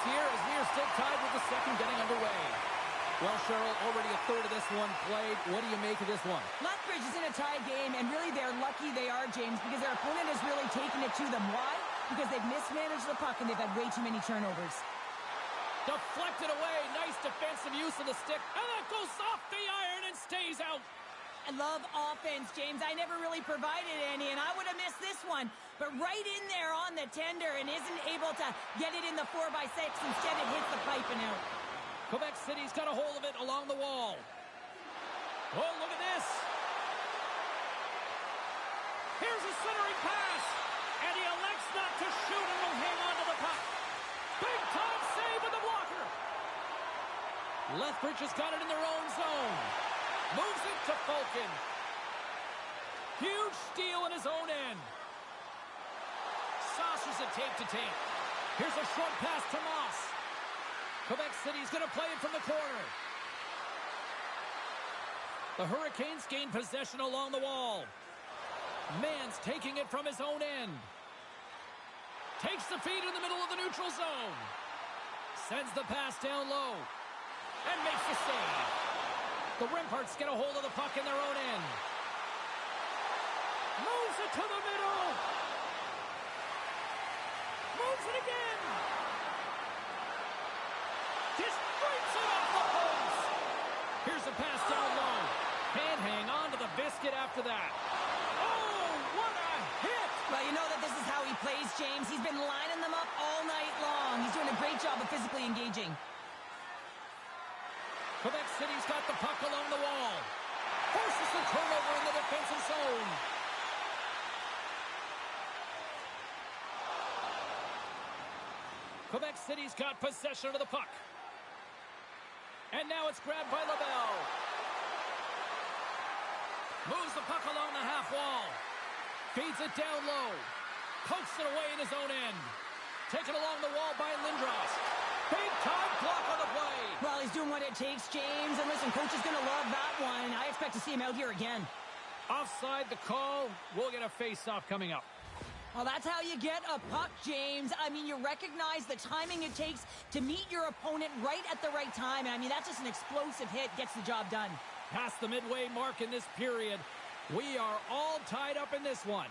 points here as we are still tied with the second getting underway. Well, Cheryl, already a third of this one played. What do you make of this one? Lethbridge is in a tie game, and really they're lucky they are, James, because their opponent has really taken it to them. Why? Because they've mismanaged the puck and they've had way too many turnovers. Deflected away. Nice defensive use of the stick. And that goes off the iron and stays out. I love offense, James. I never really provided any, and I would have missed this one. But right in there on the tender and isn't able to get it in the 4x6. Instead, it hits the pipe and out. Quebec City's got a hold of it along the wall. Oh, look at this. Here's a centering pass. And he elects not to shoot and will hang on to the puck. Big time save with the blocker. Lethbridge has got it in their own zone. Moves it to Falcon. Huge steal in his own end. Saucers it tape to tape. Here's a short pass to Moss. Quebec City's going to play it from the corner. The Hurricanes gain possession along the wall. Mann's taking it from his own end. Takes the feed in the middle of the neutral zone. Sends the pass down low. And makes the save. The Remparts get a hold of the puck in their own end. Moves it to the middle. Moves it again. Just breaks it off the post. Here's a pass down low. Can't hang on to the biscuit after that. Oh, what a hit! Well, you know that this is how he plays, James. He's been lining them up all night long. He's doing a great job of physically engaging. Quebec City's got the puck along the wall. Forces the turnover in the defensive zone. Quebec City's got possession of the puck. And now it's grabbed by LaBelle. Moves the puck along the half wall. Feeds it down low. Pokes it away in his own end. Taken along the wall by Lindros. Big time block on the play. Well, he's doing what it takes, James. And listen, coach is going to love that one. I expect to see him out here again. Offside the call. We'll get a face-off coming up. Well, that's how you get a puck, James. I mean, you recognize the timing it takes to meet your opponent right at the right time. And I mean, that's just an explosive hit. Gets the job done. Past the midway mark in this period. We are all tied up in this one.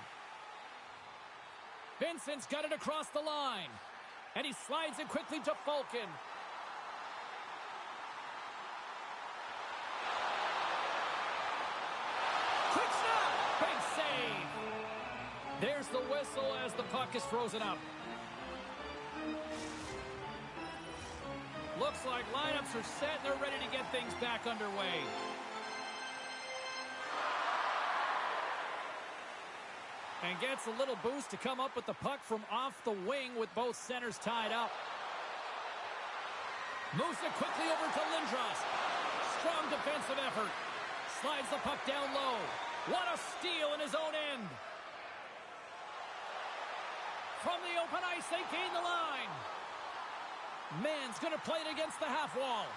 Vincent's got it across the line. And he slides it quickly to Falcon. Quick snap! Big save! There's the whistle as the puck is frozen up. Looks like lineups are set and they're ready to get things back underway. And gets a little boost to come up with the puck from off the wing with both centers tied up. Moves it quickly over to Lindros. Strong defensive effort. Slides the puck down low. What a steal in his own end. From the open ice, they gain the line. Mann's going to play it against the half wall.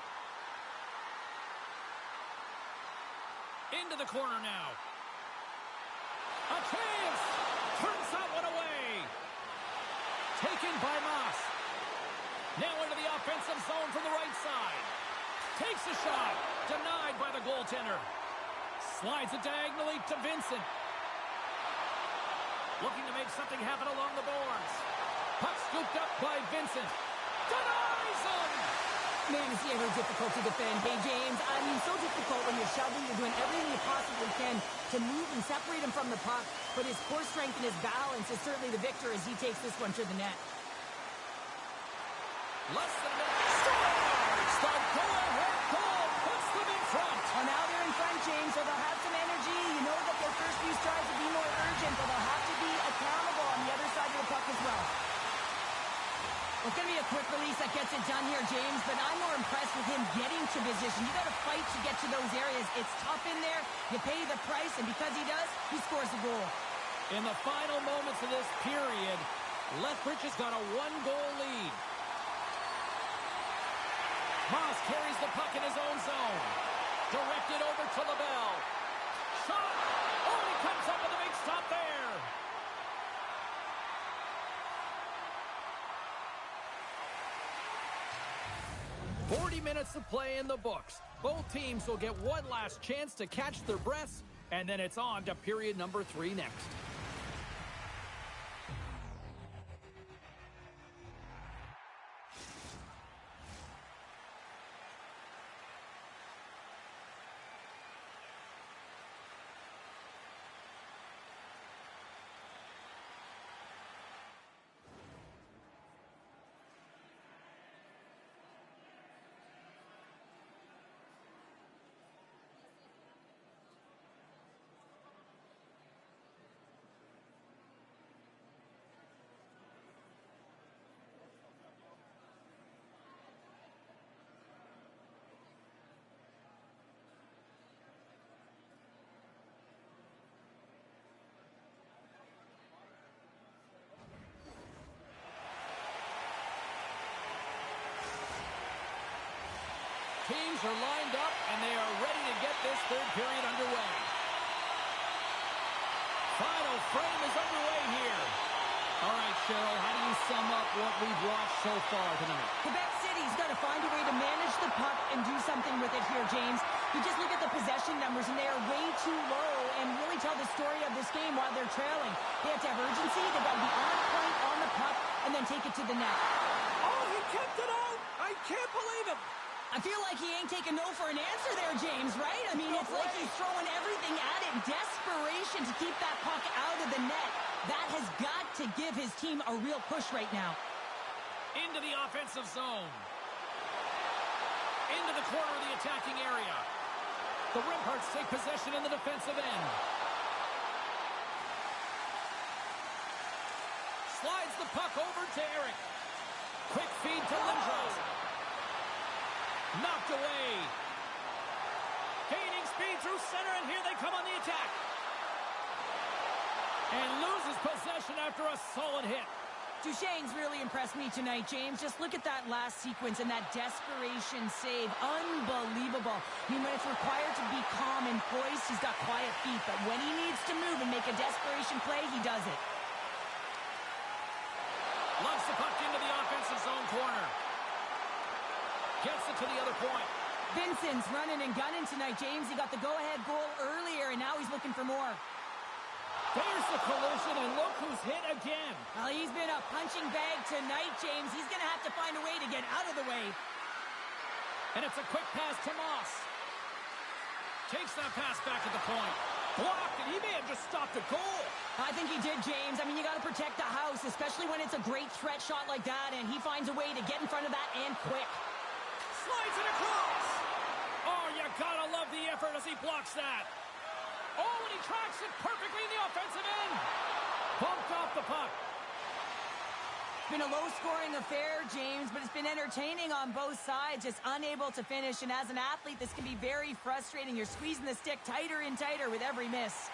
Into the corner now. A chance! Turns that one away. Taken by Moss. Now into the offensive zone from the right side. Takes a shot. Denied by the goaltender. Slides it diagonally to Vincent. Looking to make something happen along the boards. Puck scooped up by Vincent. Denies him! Man, is he ever difficult to defend. Hey, James, I mean, so difficult when you're shoving. You're doing everything you possibly can to move and separate him from the puck. But his core strength and his balance is certainly the victor as he takes this one to the net. Less than a minute. Scores! The go-ahead goal puts them in front. Well, now they're in front, James, so they'll have some energy. You know that their first few strides will be more urgent, but they'll have to be accountable on the other side of the puck as well. It's going to be a quick release that gets it done here, James, but I'm more impressed with him getting to position. You got to fight to get to those areas. It's tough in there. You pay the price, and because he does, he scores a goal. In the final moments of this period, Lethbridge has got a one-goal lead. Moss carries the puck in his own zone. Directed over to LaBelle. Shot! Oh, he comes up with a big stop there. 40 minutes of play in the books. Both teams will get one last chance to catch their breaths, and then it's on to period number 3 next. Teams are lined up, and they are ready to get this third period underway. Final frame is underway here. All right, Cheryl, how do you sum up what we've watched so far tonight? Quebec City's got to find a way to manage the puck and do something with it here, James. You just look at the possession numbers, and they are way too low and really tell the story of this game while they're trailing. They have to have urgency. They've got to be on point on the puck and then take it to the net. Oh, he kept it out! I can't believe it! I feel like he ain't taking no for an answer there, James, right? I mean, it's like he's throwing everything at it. Desperation to keep that puck out of the net. That has got to give his team a real push right now. Into the offensive zone. Into the corner of the attacking area. The Rimparts take possession in the defensive end. Slides the puck over to Eric. Quick feed to Lindros. Knocked away. Gaining speed through center, and here they come on the attack. And loses possession after a solid hit. Duchesne's really impressed me tonight, James. Just look at that last sequence and that desperation save. Unbelievable. I mean, when it's required to be calm and poised, he's got quiet feet. But when he needs to move and make a desperation play, he does it. Loves the puck into the offensive zone corner. Gets it to the other point. Vincent's running and gunning tonight, James. He got the go-ahead goal earlier, and now he's looking for more. There's the collision, and look who's hit again. Well, he's been a punching bag tonight, James. He's going to have to find a way to get out of the way. And it's a quick pass to Moss. Takes that pass back at the point. Blocked, and he may have just stopped a goal. I think he did, James. I mean, you got to protect the house, especially when it's a great threat shot like that, and he finds a way to get in front of that and quick. Slides it across. Oh, you gotta love the effort as he blocks that. Oh, and he tracks it perfectly in the offensive end. Bumped off the puck. It's been a low-scoring affair, James, but it's been entertaining on both sides, just unable to finish. And as an athlete, this can be very frustrating. You're squeezing the stick tighter and tighter with every miss.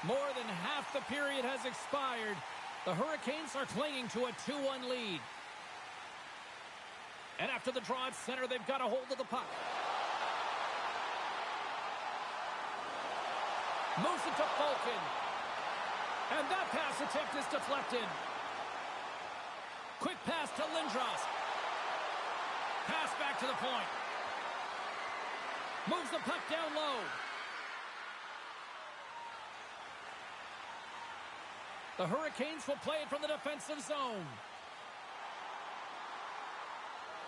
More than half the period has expired. The Hurricanes are clinging to a 2-1 lead. And after the draw at center, they've got a hold of the puck. Moves it to Falcon. And that pass attempt is deflected. Quick pass to Lindros. Pass back to the point. Moves the puck down low. The Hurricanes will play it from the defensive zone.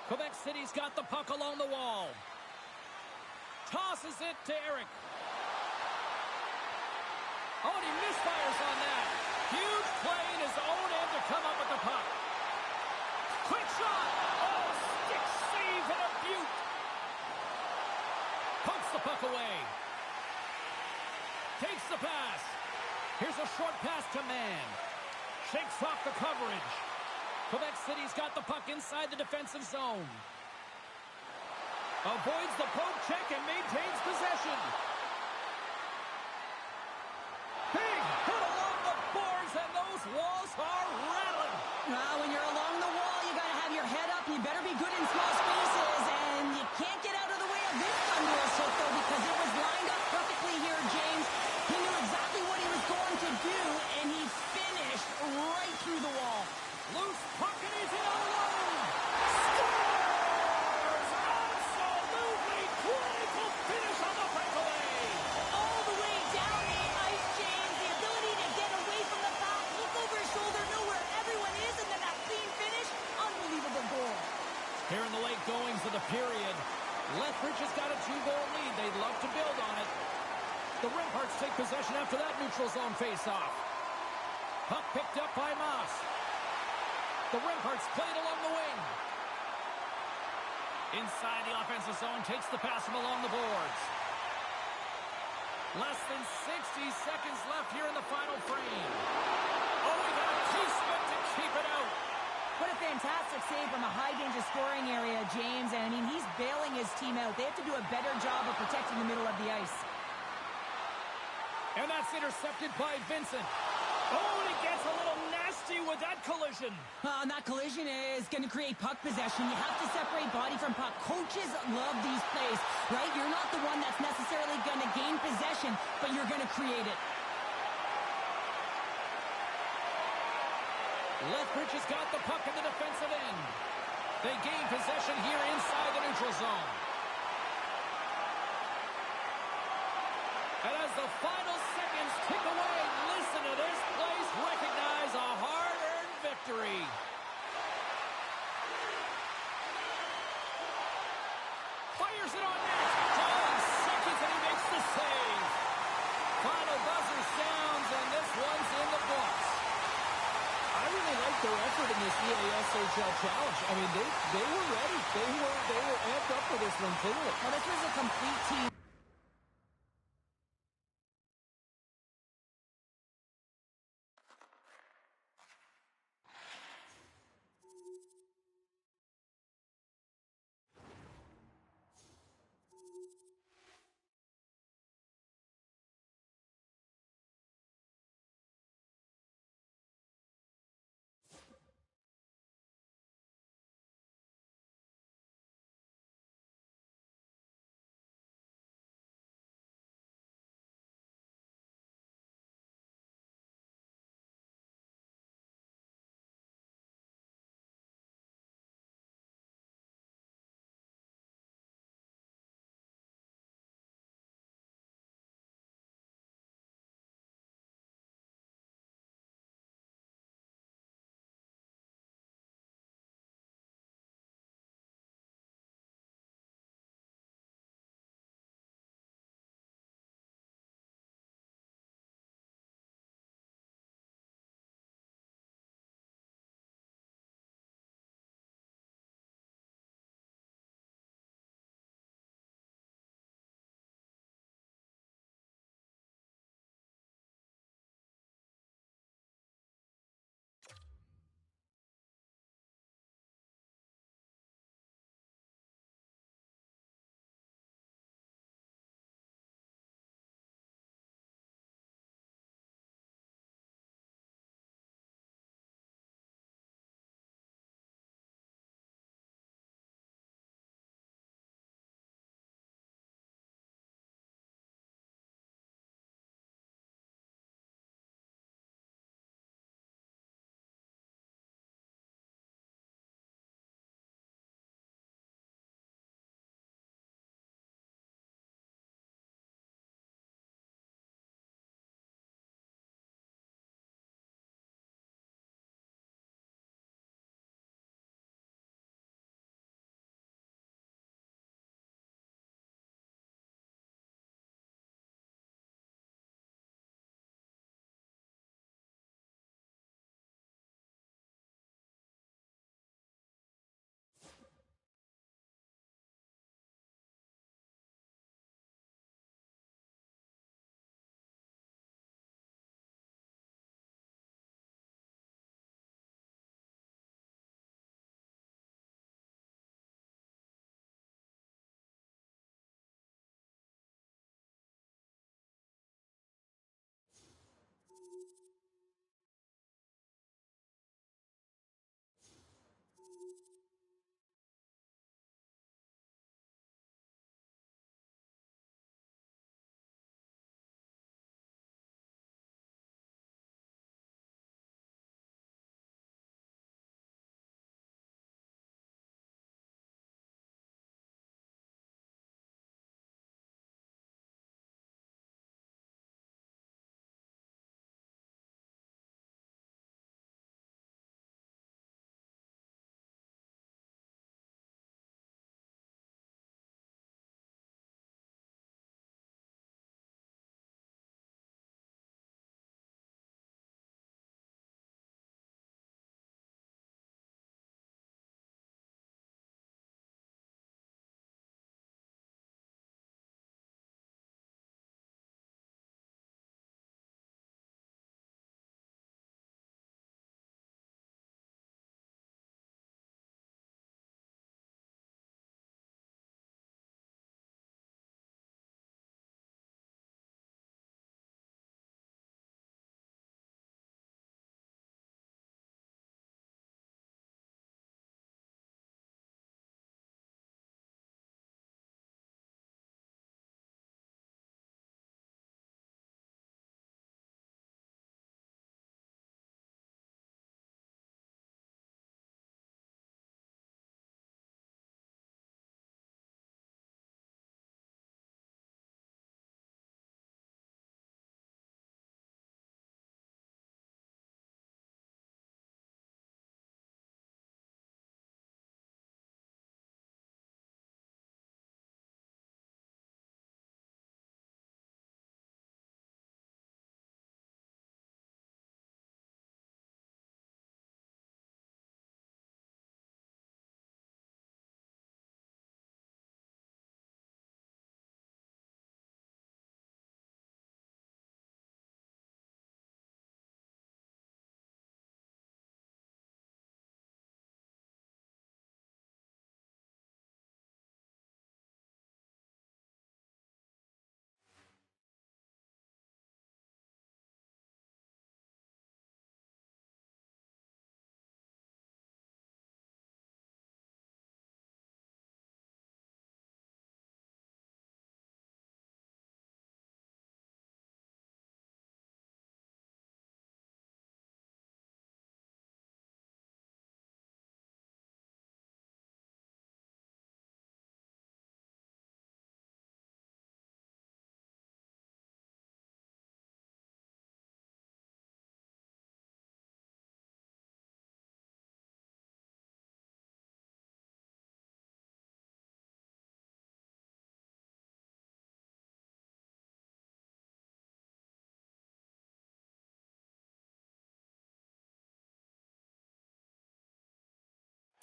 Quebec City's got the puck along the wall. Tosses it to Eric. Oh, and he misfires on that. Huge play in his own end to come up with the puck. Quick shot. Oh, stick save and a beaut. Pumps the puck away. Takes the pass. Here's a short pass to Mann. Shakes off the coverage. Quebec City's got the puck inside the defensive zone. Avoids the poke check and maintains possession. Big hit along the boards, and those walls are rattling. When you're along the wall, you got to have your head up. You better be good in small spaces, and you can't get out of the way of this thunderous hit, though, because it was lined up perfectly here, James. He knew exactly what he was going to do, and he finished right through the wall. Loose puck, and he's in alone. Scores! Here in the late goings of the period, Lethbridge has got a 2-goal lead. They'd love to build on it. The Rimparts take possession after that neutral zone faceoff. Puck picked up by Moss. The Rimparts played along the wing. Inside the offensive zone, takes the pass from along the boards. Less than 60 seconds left here in the final frame. Oh, we got a T-spin to keep it out. What a fantastic save from a high-danger scoring area, James. And, I mean, he's bailing his team out. They have to do a better job of protecting the middle of the ice. And that's intercepted by Vincent. Oh, and he gets a little nasty with that collision. And that collision is going to create puck possession. You have to separate body from puck. Coaches love these plays, right? You're not the one that's necessarily going to gain possession, but you're going to create it. Lethbridge has got the puck in the defensive end. They gain possession here inside the neutral zone. And as the final seconds tick away, listen to this place recognize a hard-earned victory. Fires it on net. 5 seconds and he makes the save. Final buzzer sounds and this one's in the books. I really like their effort in this EASHL challenge. I mean, they were ready. They were amped up for this one, clearly. Well, this was a complete team.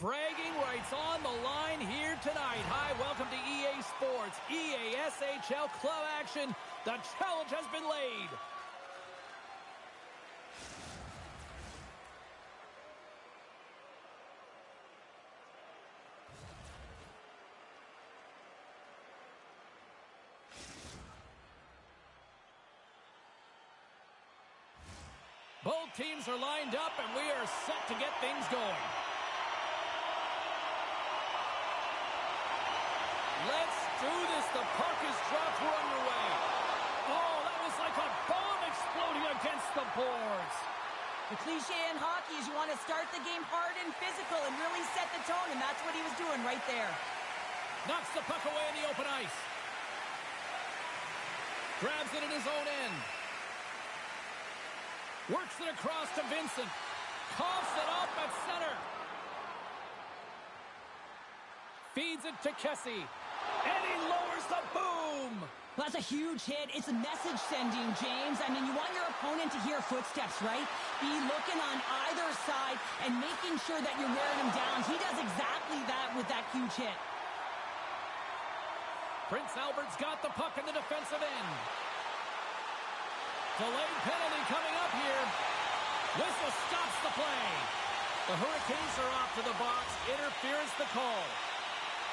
bragging rights on the line here tonight. Hi, welcome to EA Sports, EA SHL Club action. The challenge has been laid. Both teams are lined up, and we are set to get things going. Let's do this. The puck is dropped. We're underway. Oh, that was like a bomb exploding against the boards. The cliche in hockey is you want to start the game hard and physical and really set the tone, and that's what he was doing right there. Knocks the puck away in the open ice. Grabs it in his own end. Works it across to Vincent. Coughs it up at center. Feeds it to Kessie. And he lowers the boom. That's a huge hit. It's a message sending, James. I mean, you want your opponent to hear footsteps, right? Be looking on either side and making sure that you're wearing him down. He does exactly that with that huge hit. Prince Albert's got the puck in the defensive end. Delayed penalty coming up here. Whistle stops the play. The Hurricanes are off to the box. Interference the call.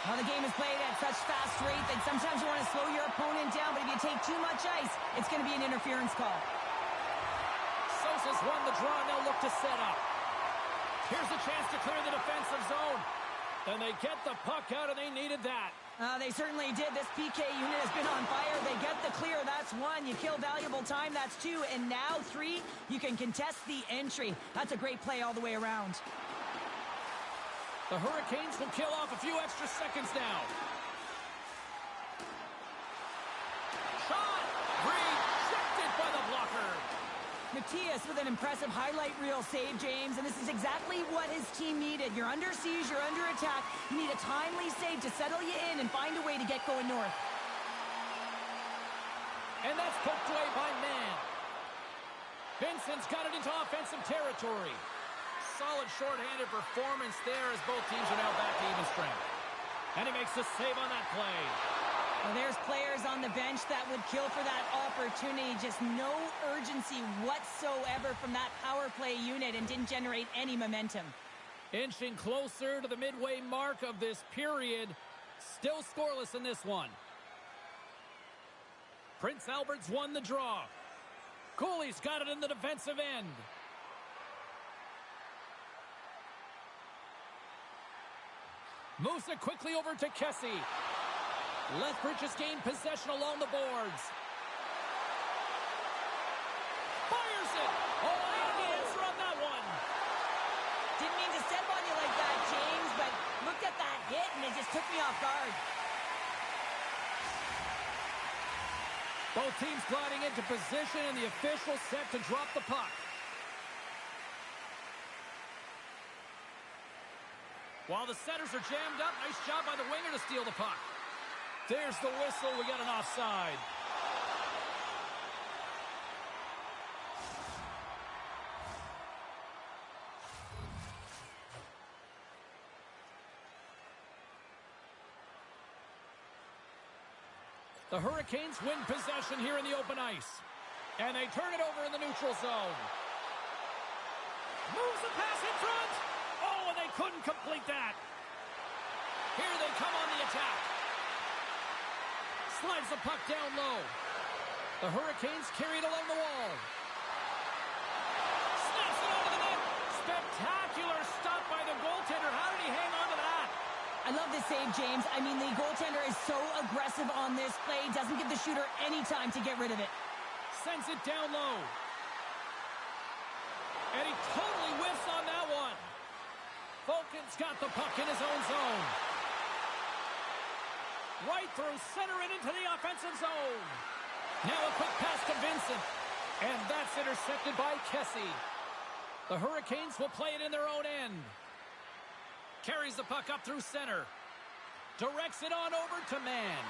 Well, the game is played at such fast rate that sometimes you want to slow your opponent down, but if you take too much ice, it's going to be an interference call. Sosa's won the draw, and they'll look to set up. Here's a chance to clear the defensive zone. And they get the puck out, and they needed that. They certainly did. This PK unit has been on fire. They get the clear. That's one. You kill valuable time. That's two. And now three, you can contest the entry. That's a great play all the way around. The Hurricanes will kill off a few extra seconds now. Shot! Rejected by the blocker. Matthias with an impressive highlight reel save, James, and this is exactly what his team needed. You're under siege, you're under attack. You need a timely save to settle you in and find a way to get going north. And that's poked away by Mann. Vincent's got it into offensive territory. Solid shorthanded performance there as both teams are now back to even strength. And he makes the save on that play. Well, there's players on the bench that would kill for that opportunity. Just no urgency whatsoever from that power play unit and didn't generate any momentum. Inching closer to the midway mark of this period. Still scoreless in this one. Prince Albert's won the draw. Cooley's got it in the defensive end. Moves it quickly over to Kessie. Lethbridge has gained possession along the boards. Fires it! Oh, and the answer on that one. Didn't mean to step on you like that, James, but looked at that hit and it just took me off guard. Both teams gliding into position and the official set to drop the puck. While the setters are jammed up, nice job by the winger to steal the puck. There's the whistle. We got an offside. The Hurricanes win possession here in the open ice. And they turn it over in the neutral zone. Moves the pass in front. Oh, and they couldn't complete that. Here they come on the attack. Slides the puck down low. The Hurricanes carry it along the wall. Snaps it onto the net. Spectacular stop by the goaltender. How did he hang on to that? I love this save, James. I mean, the goaltender is so aggressive on this play. Doesn't give the shooter any time to get rid of it. Sends it down low. And he totally whiffs on that one. Falcon's got the puck in his own zone. Right through center and into the offensive zone. Now a quick pass to Vincent. And that's intercepted by Kessie. The Hurricanes will play it in their own end. Carries the puck up through center. Directs it on over to Mann.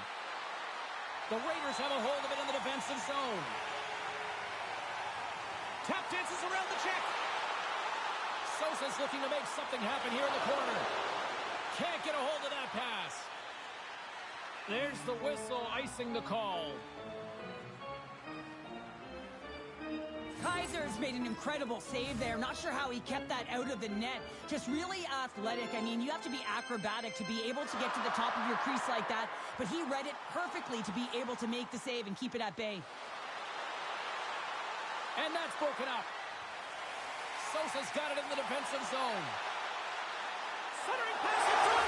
The Raiders have a hold of it in the defensive zone. Tap dances around the check. Sosa's looking to make something happen here in the corner. Can't get a hold of that pass. There's the whistle, icing the call. Kaiser's made an incredible save there. Not sure how he kept that out of the net. Just really athletic. I mean, you have to be acrobatic to be able to get to the top of your crease like that. But he read it perfectly to be able to make the save and keep it at bay. And that's broken up. Sosa's got it in the defensive zone. Centering pass in front.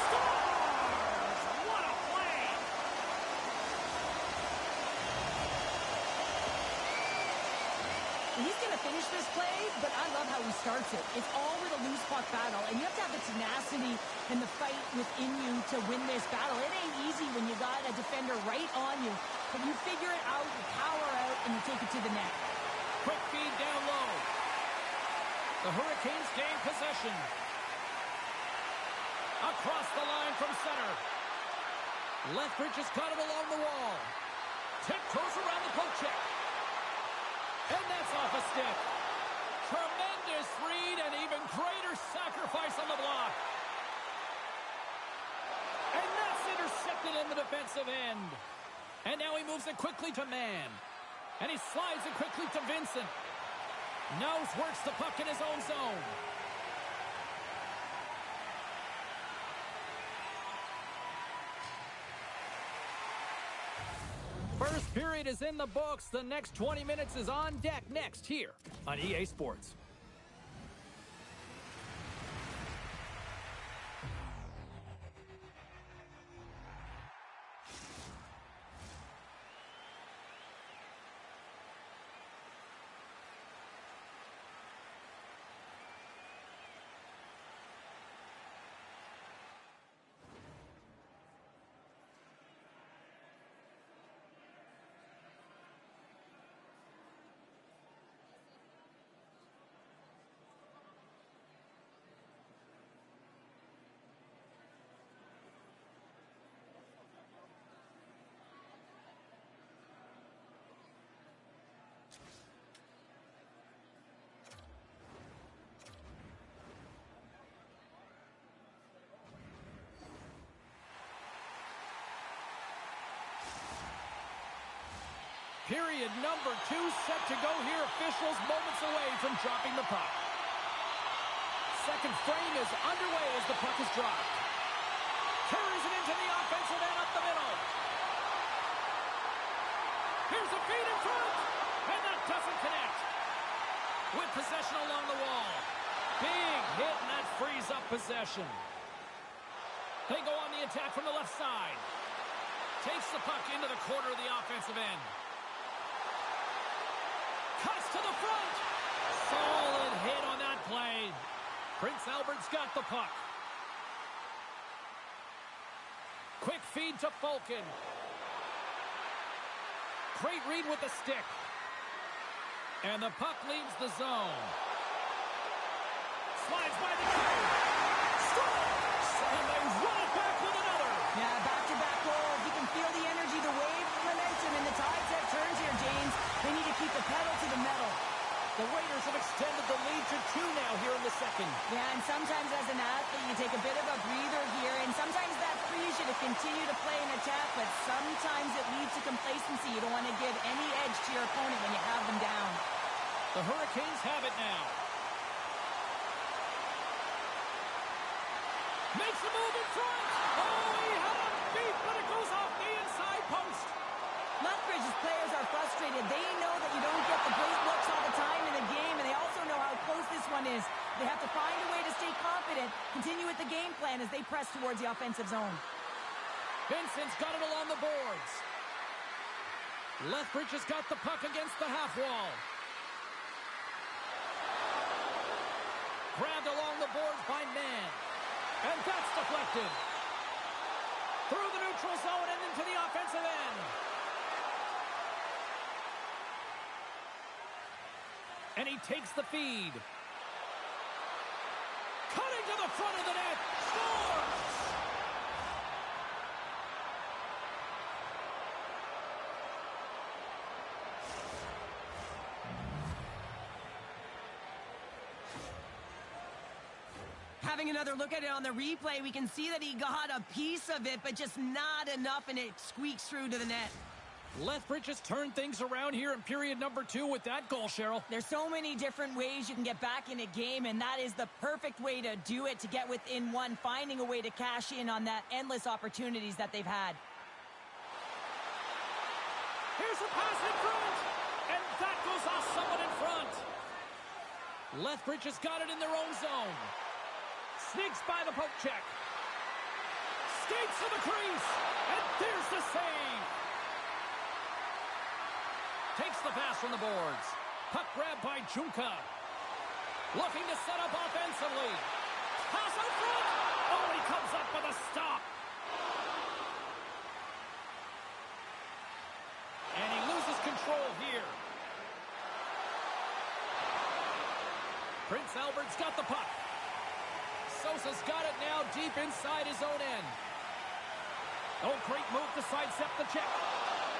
Scores! What a play! He's going to finish this play, but I love how he starts it. It's all with a loose puck battle, and you have to have the tenacity and the fight within you to win this battle. It ain't easy when you got a defender right on you, but you figure it out, you power out, and you take it to the net. Quick feed down low. The Hurricanes gain possession. Across the line from center. Lethbridge has got it along the wall. Tiptoes around the poke check. And that's off a stick. Tremendous read and even greater sacrifice on the block. And that's intercepted in the defensive end. And now he moves it quickly to Mann. And he slides it quickly to Vincent. Nose works the puck in his own zone. First period is in the books. The next 20 minutes is on deck next here on EA Sports. Period number 2 set to go here. Officials moments away from dropping the puck. Second frame is underway as the puck is dropped. Carries it into the offensive end up the middle. Here's a feed in front. And that doesn't connect. With possession along the wall. Big hit, and that frees up possession. They go on the attack from the left side. Takes the puck into the corner of the offensive end. Cuts to the front. Solid hit on that play. Prince Albert's got the puck. Quick feed to Falcon. Great read with the stick. And the puck leaves the zone. Slides by the keeper. Scores! And they run it back with another. Yeah, back-to-back goals. You can feel the energy, the wave, the momentum, and the tides have turned here, James. They need to keep the pedal to the metal. The Raiders have extended the lead to 2 now here in the second. Yeah, and sometimes as an athlete, you take a bit of a breather here, and sometimes that frees you to continue to play an attack, but sometimes it leads to complacency. You don't want to give any edge to your opponent when you have them down. The Hurricanes have it now. Makes a move in front. Oh, he had a beat, but it goes off the inside post. Lethbridge's players are frustrated. They know that you don't get the great looks all the time in the game, and they also know how close this one is. They have to find a way to stay confident, continue with the game plan as they press towards the offensive zone. Vincent's got it along the boards. Lethbridge has got the puck against the half wall. Grabbed along the boards by Mann. And that's deflected. Through the neutral zone and into the offensive end. And he takes the feed. Cutting to the front of the net. Scores! Having another look at it on the replay, we can see that he got a piece of it, but just not enough, and it squeaks through to the net. Lethbridge has turned things around here in period number 2 with that goal, Cheryl. There's so many different ways you can get back in a game, and that is the perfect way to do it, to get within one, finding a way to cash in on that endless opportunities that they've had. Here's a pass in front, and that goes off someone in front. Lethbridge has got it in their own zone. Sneaks by the poke check. Skates to the crease, and there's the save. Takes the pass from the boards. Puck grab by Junka. Looking to set up offensively. Pass out front. Oh, he comes up with a stop. And he loses control here. Prince Albert's got the puck. Sosa's got it now deep inside his own end. Oh, great move to sidestep the check.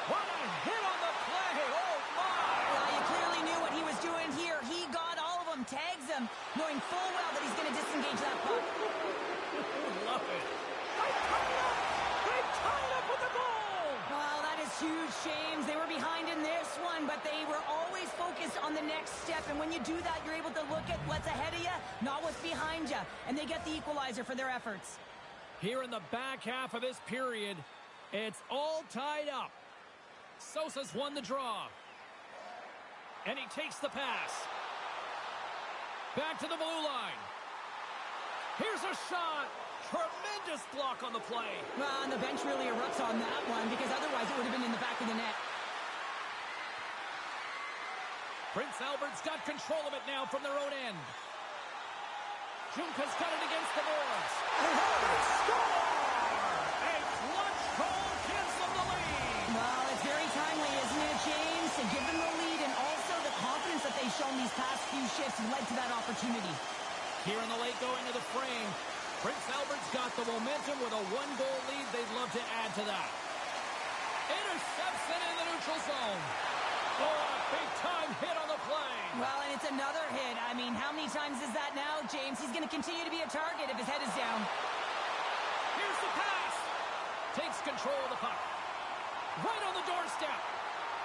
What a hit on the play! Oh, my! Well, you clearly knew what he was doing here. He got all of them, tags them, knowing full well that he's going to disengage that puck. Love it. They tied up! They tied up with the goal! Well, that is huge, James. They were behind in this one, but they were always focused on the next step. And when you do that, you're able to look at what's ahead of you, not what's behind you. And they get the equalizer for their efforts. Here in the back half of this period, it's all tied up. Sosa's won the draw. And he takes the pass. Back to the blue line. Here's a shot. Tremendous block on the play. Well, and the bench really erupts on that one, because otherwise it would have been in the back of the net. Prince Albert's got control of it now from their own end. Junka's got it against the boards. Score! A clutch goal gives them the lead. Well, it's very timely, isn't it, James? To give them the lead, and also the confidence that they've shown these past few shifts led to that opportunity. Here in the late going to the frame, Prince Albert's got the momentum with a one-goal lead. They'd love to add to that. Intercepts it in the neutral zone. Oh, a big-time hit on the play. Well, and it's another hit. I mean, how many times is that now, James? He's going to continue to be a target if his head is down. Here's the pass. Takes control of the puck. Right on the doorstep.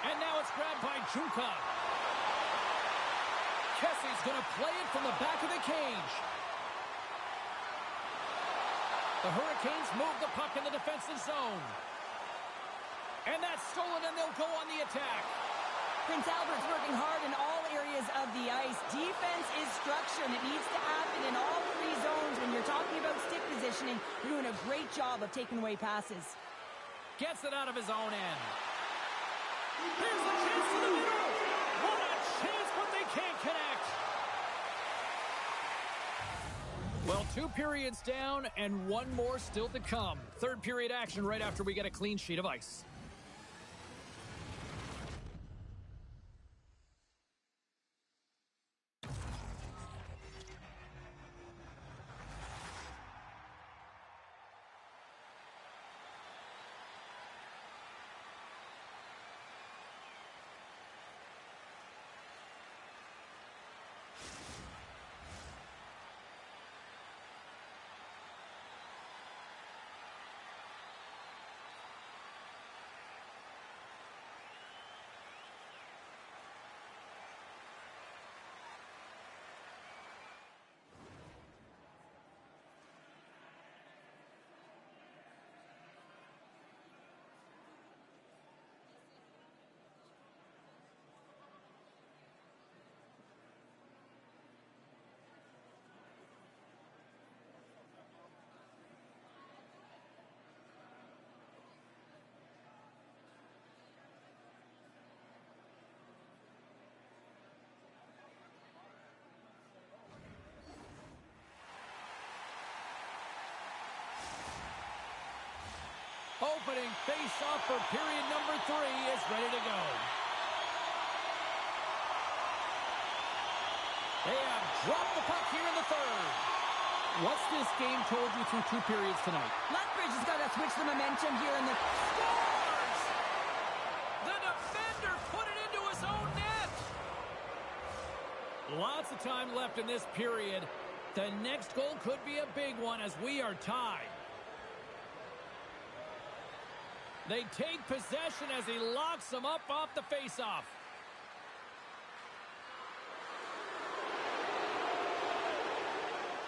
And now it's grabbed by Junka. Kessie's going to play it from the back of the cage. The Hurricanes move the puck in the defensive zone. And that's stolen, and they'll go on the attack. Prince Albert's working hard in all areas of the ice. Defense is structure, and it needs to happen in all three zones. When you're talking about stick positioning, you're doing a great job of taking away passes. Gets it out of his own end. Here's the chance to the middle. What a chance, but they can't connect. Well, 2 periods down and 1 more still to come. Third period action right after we get a clean sheet of ice. Opening face-off for period number 3 is ready to go. They have dropped the puck here in the third. What's this game told you through 2 periods tonight? Lethbridge has got to switch the momentum here in the... Scores! The defender put it into his own net. Lots of time left in this period. The next goal could be a big one as we are tied. They take possession as he locks them up off the faceoff.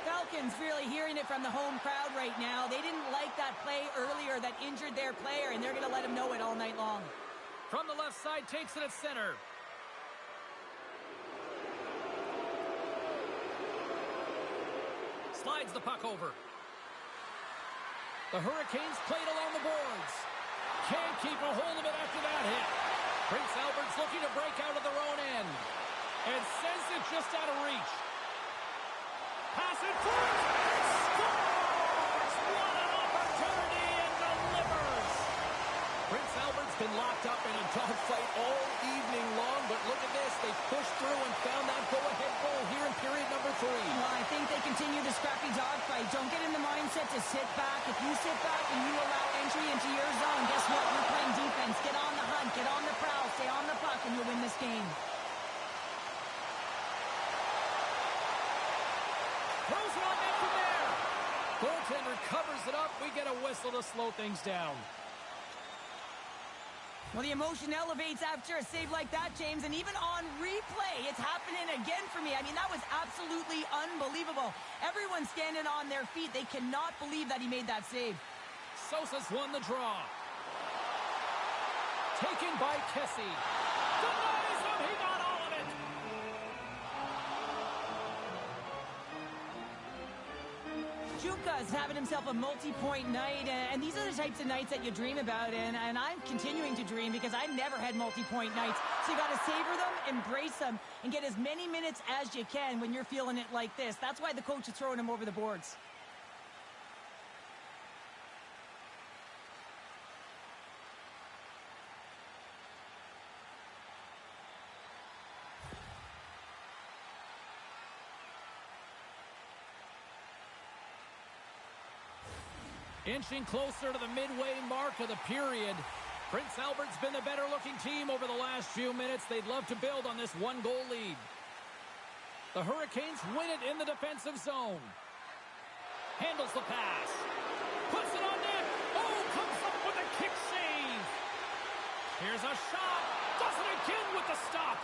Falcons really hearing it from the home crowd right now. They didn't like that play earlier that injured their player, and they're going to let him know it all night long. From the left side, takes it at center. Slides the puck over. The Hurricanes played along the boards. Can't keep a hold of it after that hit. Prince Albert's looking to break out of their own end. And sends it just out of reach. Pass it through. Scores! What an opportunity and delivers. Prince Albert's been locked up in a dogfight all evening long, but look at this. They pushed through and found that go-ahead goal here in period number 3. Well, I think they continue the scrappy dogfight. Don't get in the mindset to sit back. If you sit back and you allow entry into your zone, guess what? You're playing defense. Get on the hunt. Get on the prowl. Stay on the puck, and you'll win this game. Throws it on net from there. Goaltender covers it up. We get a whistle to slow things down. Well, the emotion elevates after a save like that, James, and even on replay, it's happening again for me. I mean, that was absolutely unbelievable. Everyone's standing on their feet. They cannot believe that he made that save. Sosa's won the draw. Taken by Kessie. Denies him. He got all of it. Juka's having himself a multi-point night, and these are the types of nights that you dream about, and I'm continuing to dream because I've never had multi-point nights. So you got to savor them, embrace them, and get as many minutes as you can when you're feeling it like this. That's why the coach is throwing him over the boards. Inching closer to the midway mark of the period. Prince Albert's been the better-looking team over the last few minutes. They'd love to build on this one-goal lead. The Hurricanes win it in the defensive zone. Handles the pass. Puts it on net. Oh, comes up with a kick save. Here's a shot. Does it again with the stop.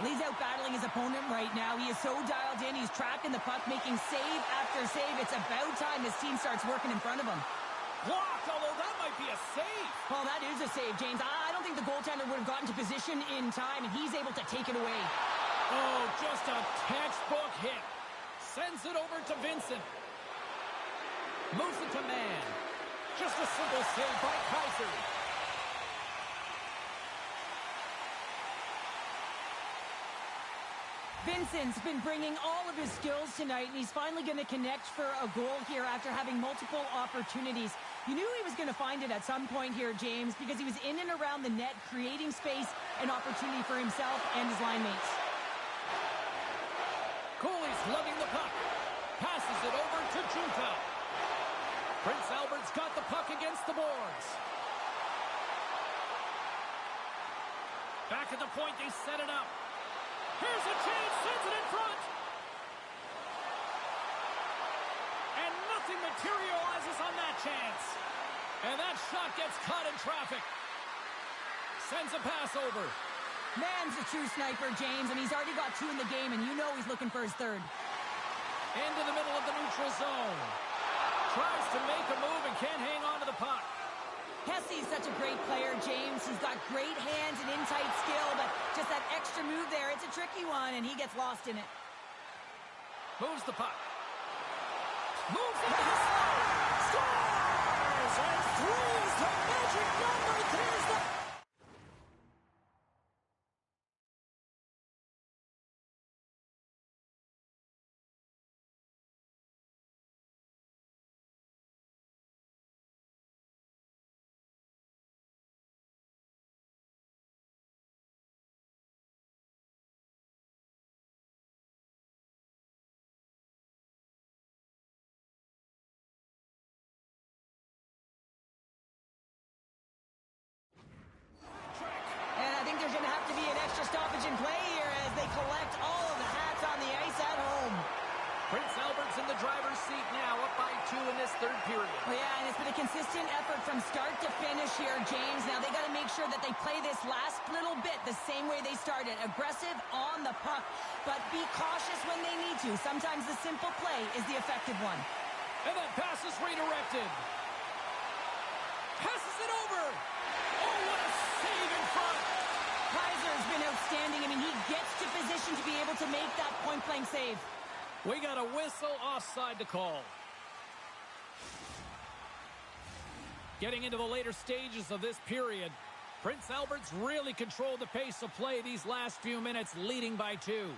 He's out battling his opponent right now. He is so dialed in. He's tracking the puck, making save after save. It's about time his team starts working in front of him. Blocked, although that might be a save. Well, that is a save, James. I don't think the goaltender would have gotten to position in time, and he's able to take it away. Oh, just a textbook hit. Sends it over to Vincent. Moves it to man. Just a simple save by Kaiser. Vincent's been bringing all of his skills tonight, and he's finally going to connect for a goal here after having multiple opportunities. You knew he was going to find it at some point here, James, because he was in and around the net, creating space and opportunity for himself and his line mates. Cooley's lugging the puck. Passes it over to Junta. Prince Albert's got the puck against the boards. Back at the point, they set it up. Here's a chance, sends it in front. And nothing materializes on that chance. And that shot gets caught in traffic. Sends a pass over. Man's a true sniper, James, and he's already got 2 in the game, and you know he's looking for his 3rd. Into the middle of the neutral zone. Tries to make a move and can't hang on to the puck. Hessy's such a great player, James. He's got great hands and in-tight skill, but just that extra move there, it's a tricky one, and he gets lost in it. Moves the puck. Moves into the slot. Scores! And 3 is the magic number. There's the seat now, up by 2 in this third period. Well, yeah, and it's been a consistent effort from start to finish here, James. Now they got to make sure that they play this last little bit the same way they started. Aggressive on the puck, but be cautious when they need to. Sometimes the simple play is the effective one. And that pass is redirected. Passes it over. Oh, what a save in front. Kaiser has been outstanding. I mean, he gets to position to be able to make that point-blank save. We got a whistle offside to call. Getting into the later stages of this period, Prince Albert's really controlled the pace of play these last few minutes, leading by 2.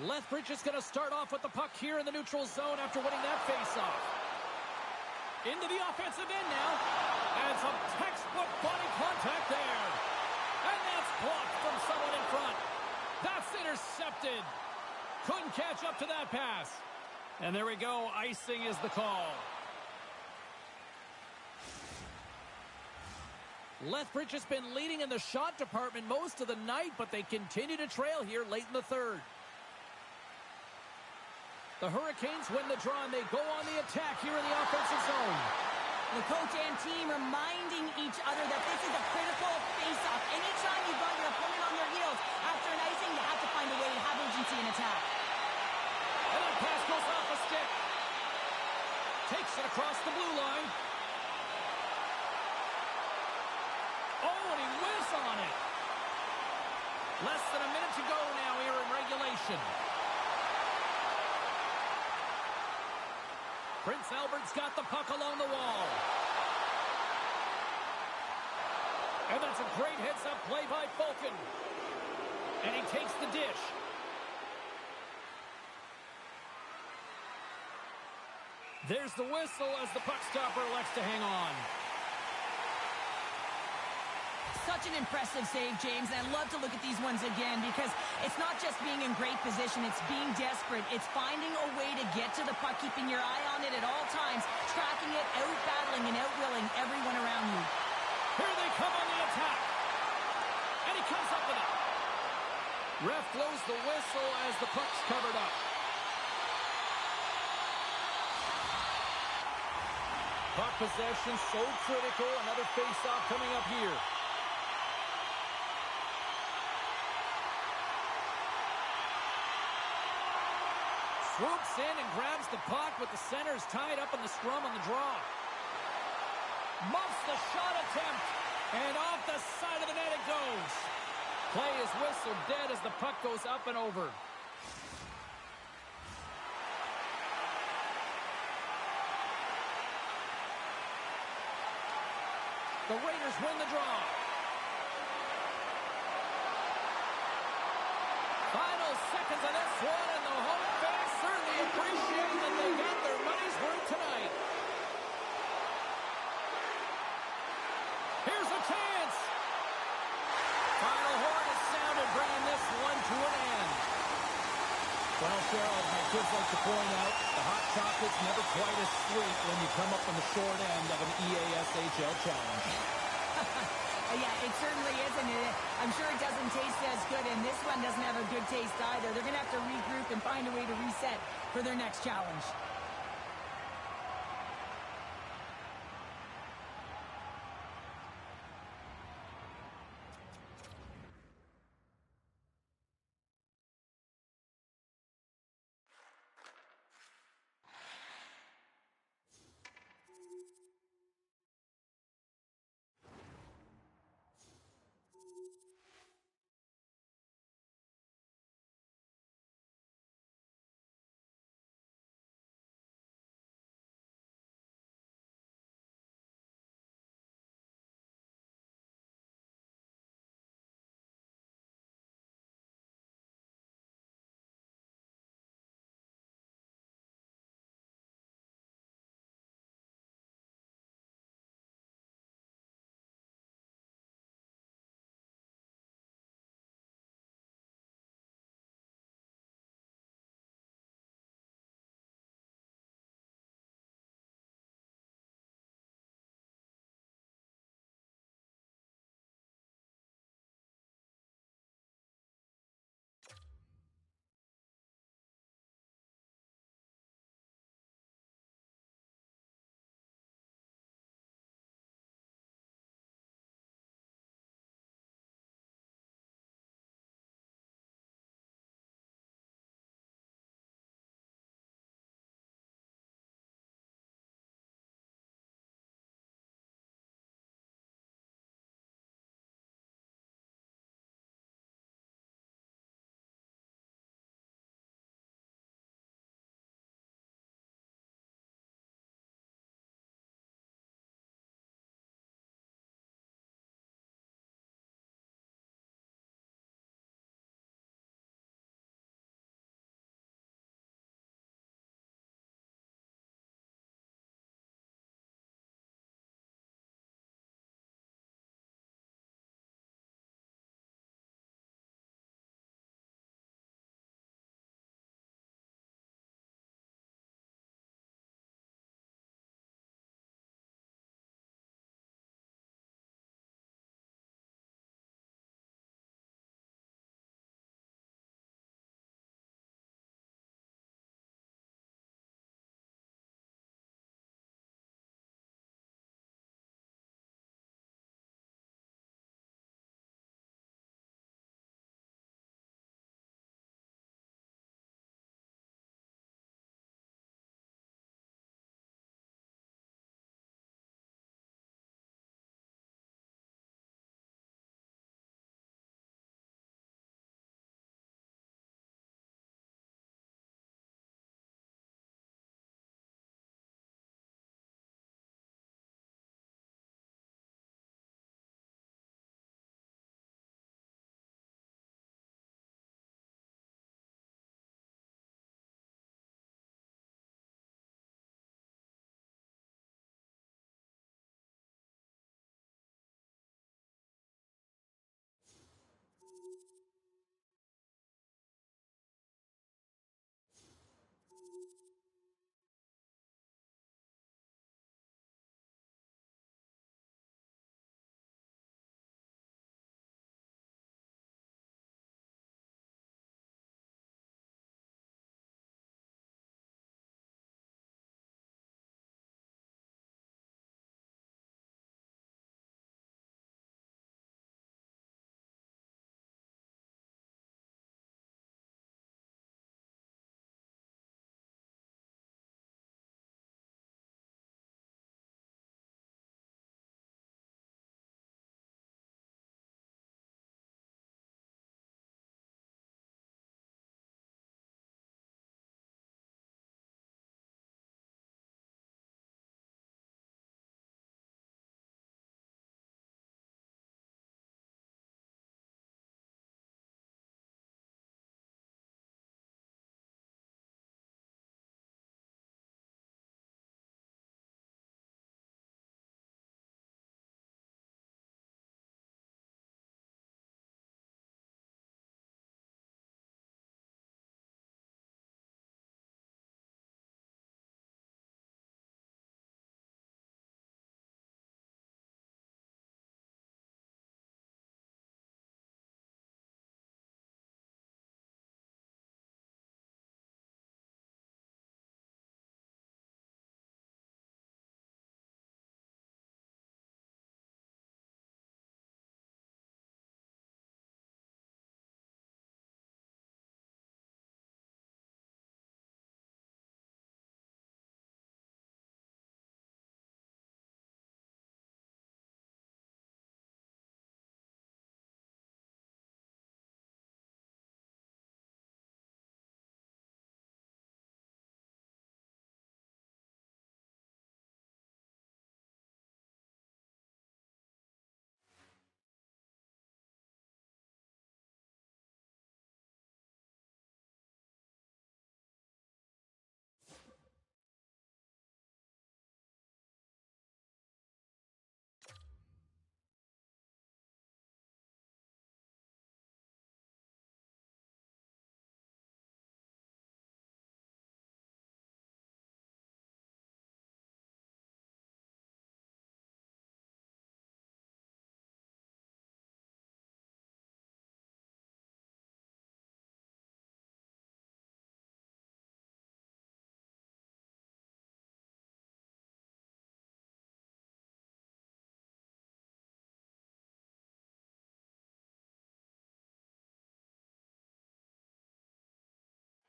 Lethbridge is going to start off with the puck here in the neutral zone after winning that faceoff. Into the offensive end now. And some textbook body contact there. And that's blocked from someone in front. That's intercepted. Couldn't catch up to that pass. And there we go. Icing is the call. Lethbridge has been leading in the shot department most of the night, but they continue to trail here late in the third. The Hurricanes win the draw, and they go on the attack here in the offensive zone. The coach and team reminding each other that this is a critical face-off. Anytime you've got your opponent on their heels after an icing, you have to find a way to have urgency in attack. And that pass goes off a stick. Takes it across the blue line. Oh, and he whiffs on it. Less than a minute to go now here in regulation. Prince Albert's got the puck along the wall. And that's a great heads-up play by Falcon. And he takes the dish. There's the whistle as the puck stopper elects to hang on. Such an impressive save, James, and I love to look at these ones again because it's not just being in great position, it's being desperate. It's finding a way to get to the puck, keeping your eye on it at all times, tracking it, out-battling and out-willing everyone around you. Here they come on the attack. And he comes up with it. Ref blows the whistle as the puck's covered up. Puck possession so critical. Another face-off coming up here. Swoops in and grabs the puck with the centers tied up in the scrum on the draw. Muffs the shot attempt. And off the side of the net it goes. Play is whistled dead as the puck goes up and over. The Raiders win the draw. Final seconds of this one, and the home fans certainly appreciate that they got their money's worth tonight. Here's a chance. Final horn is sounded, bringing this one to an end. Well, Cheryl, as my kids like to point out, the hot chocolate's never quite as sweet when you come up on the short end of an EASHL challenge. Yeah, it certainly isn't. I'm sure it doesn't taste as good, and this one doesn't have a good taste either. They're going to have to regroup and find a way to reset for their next challenge.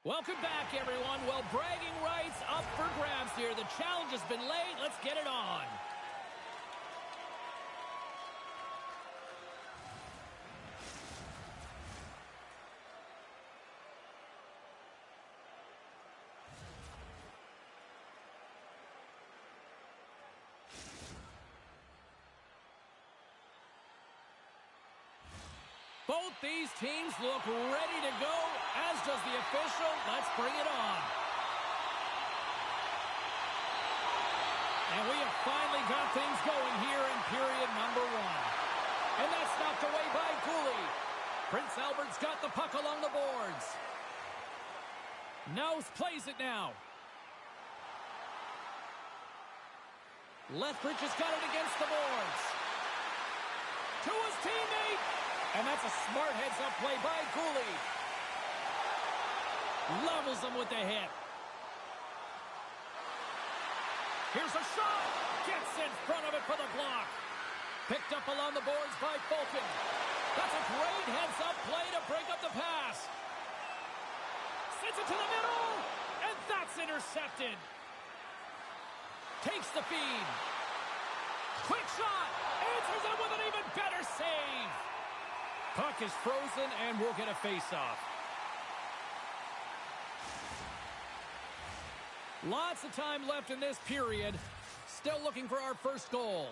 Welcome back, everyone. Well, bragging rights up for grabs here. The challenge has been laid. Let's get it on. Both these teams look ready to go, as does the official. Let's bring it on. And we have finally got things going here in period number 1. And that's knocked away by Cooley. Prince Albert's got the puck along the boards. Nose plays it now. Lethbridge has got it against the boards. To his teammate. And that's a smart heads-up play by Cooley. Levels him with the hit. Here's a shot. Gets in front of it for the block. Picked up along the boards by Fulton. That's a great heads-up play to break up the pass. Sends it to the middle. And that's intercepted. Takes the feed. Quick shot. Answers it with an even better save. Puck is frozen, and we'll get a face-off. Lots of time left in this period. Still looking for our first goal.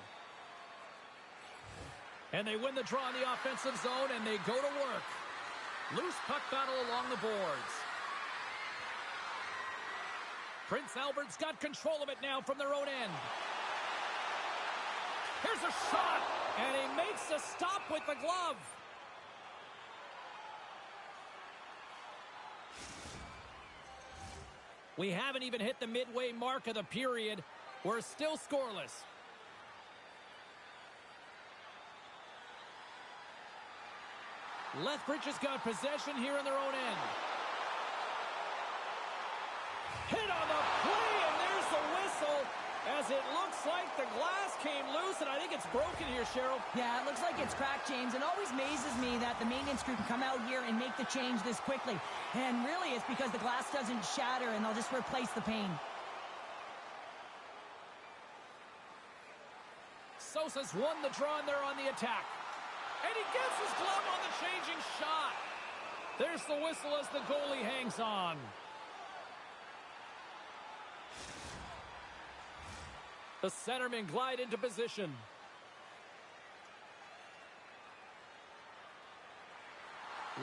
And they win the draw in the offensive zone, and they go to work. Loose puck battle along the boards. Prince Albert's got control of it now from their own end. Here's a shot, and he makes a stop with the glove. We haven't even hit the midway mark of the period. We're still scoreless. Lethbridge has got possession here in their own end. Hit on the play, and there's the whistle, as it looks like the glass came loose, and I think it's broken here, Cheryl. Yeah, it looks like it's cracked, James. It always amazes me that the maintenance crew can come out here and make the change this quickly. And really, it's because the glass doesn't shatter, and they'll just replace the pane. Sosa's won the draw, and they're on the attack. And he gets his glove on the changing shot. There's the whistle as the goalie hangs on. The centermen glide into position.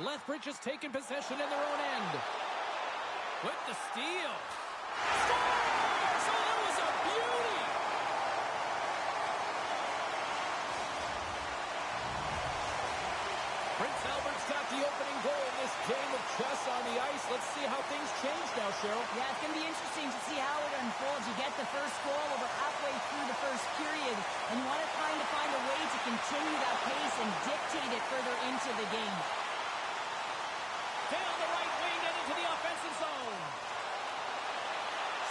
Lethbridge has taken possession in their own end. With the steal. Scores! So that was a beauty! Prince Albert's got the opening goal in this game of chess on the ice. Let's see how things change now, Cheryl. Yeah, it's going to be interesting to see how it unfolds. You get the first goal over halfway through the first period, and you want to find a way to continue that pace and dictate it further into the game. Down the right wing and into the offensive zone.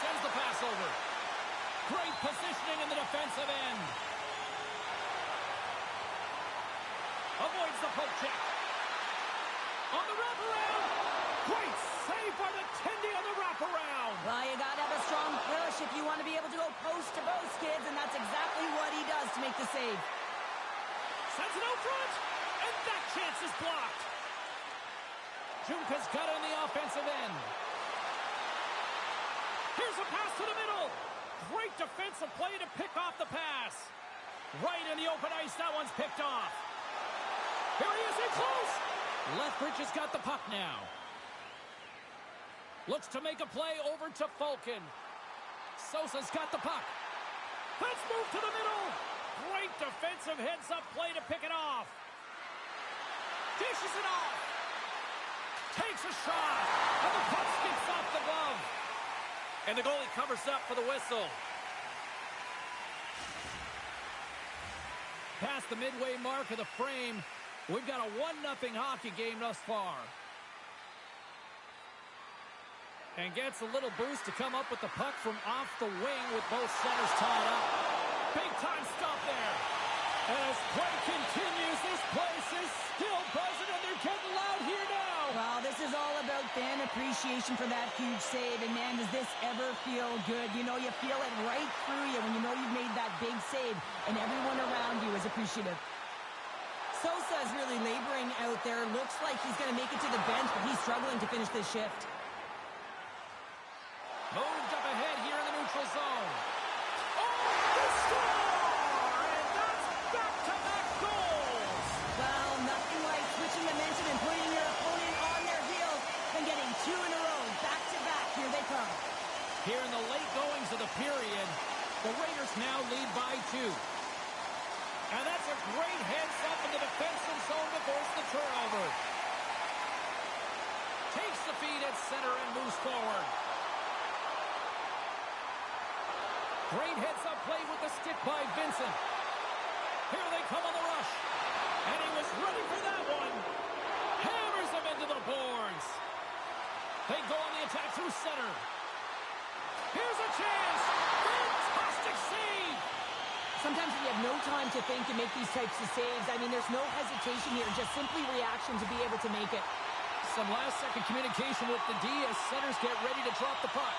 Sends the pass over. Great positioning in the defensive end. Avoids the poke check. On the wraparound. Great save by the Tendy on the wraparound. Well, you got to have a strong push if you want to be able to go post to post, kids, and that's exactly what he does to make the save. Sends it out front, and that chance is blocked. Junka's got it on the offensive end. Here's a pass to the middle. Great defensive play to pick off the pass. Right in the open ice, that one's picked off. Here he is in close. Lethbridge has got the puck now. Looks to make a play over to Fulton. Sosa's got the puck. Let's move to the middle. Great defensive heads-up play to pick it off. Dishes it off. Takes a shot. And the puck skips off the glove. And the goalie covers up for the whistle. Past the midway mark of the frame, we've got a 1-0 hockey game thus far. And gets a little boost to come up with the puck from off the wing with both centers tied up. Big time stop there. And as play continues, this place is still buzzing, and they're getting loud here now. Well, this is all about fan appreciation for that huge save. And, man, does this ever feel good? You know, you feel it right through you when you know you've made that big save, and everyone around you is appreciative. Sosa is really laboring out there. Looks like he's going to make it to the bench, but he's struggling to finish this shift. Moved up ahead here in the neutral zone. Oh, the score! And that's back-to-back goals! Well, nothing like switching momentum and putting your opponent on their heels and getting two in a row, back-to-back. Here they come. Here in the late goings of the period, the Raiders now lead by 2. And that's a great heads-up in the defensive zone to force the turnover. Takes the feed at center and moves forward. Great heads-up play with the stick by Vincent. Here they come on the rush. And he was ready for that one. Hammers him into the boards. They go on the attack through center. Here's a chance. Fantastic save. Sometimes we have no time to think and make these types of saves. I mean, there's no hesitation here, just simply reaction to be able to make it. Some last-second communication with the D as centers get ready to drop the puck.